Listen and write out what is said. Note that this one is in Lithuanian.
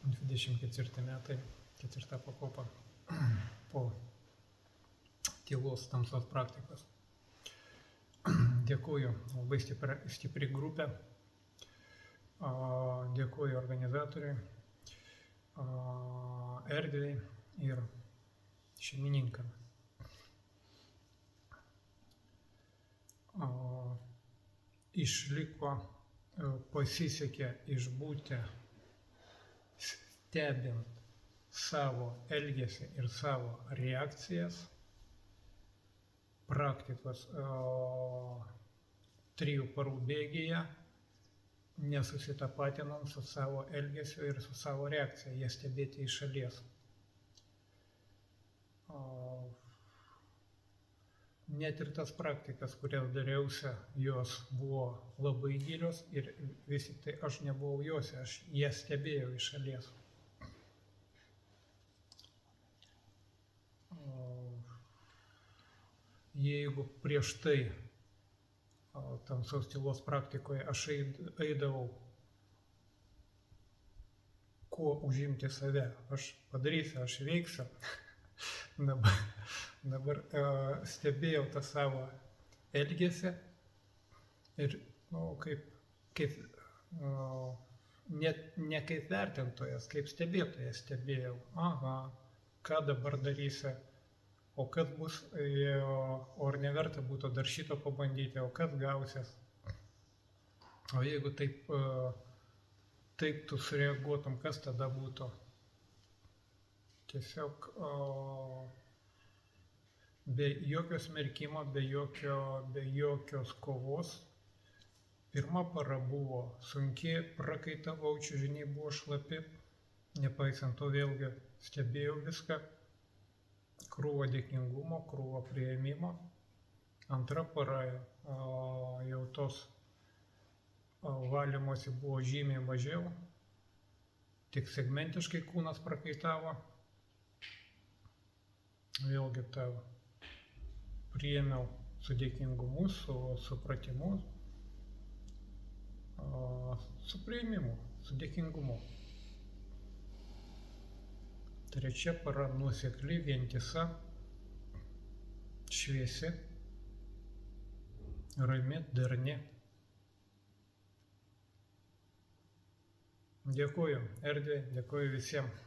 24 metai, 4 pakopa po tylos tamsos praktikos. Dėkuoju, labai stipri grupė. Dėkuoju organizatoriui, erdvei ir šeimininkam. Išliko, pasisekė išbūti stebint savo elgesį ir savo reakcijas praktikos 3 parų bėgyje, nesusitapatinant su savo elgesiu ir su savo reakcija, ją stebėti iš šalies. Net ir tas praktikas, kurias dariausi, jos buvo labai gilios ir vis tik tai aš nebuvau jose, aš jas stebėjau iš šalies. Jeigu prieš tai tamsos tylos praktikoje aš eidavau, kuo užimti save, aš padarysiu, aš veiksiu, dabar stebėjau tą savo elgesį ir ne kaip vertintojas, kaip stebėtojas stebėjau, ką dabar darysi, o kas bus, o ar neverta būtų dar šito pabandyti, o kas gausis. O jeigu taip tu sureaguotum, kas tada būtų? Tiesiog be jokio smerkimo, be jokios kovos. Pirma para buvo sunki, prakaitavau, čiužiniai buvo šlapi, nepaisant to vėlgi stebėjau viską. Krūva dėkingumo, krūva priėmimo. Antra para jau tos valymosi buvo žymiai mažiau, tik segmentiškai kūnas prakaitavo. Vėlgi tą priėmiau su dėkingumu, su supratimu, su priėmimu, su dėkingumu. Trečia para nuosekli, vientisa, šviesi, rami, darni. Dėkuoju erdvei, dėkuoju visiems.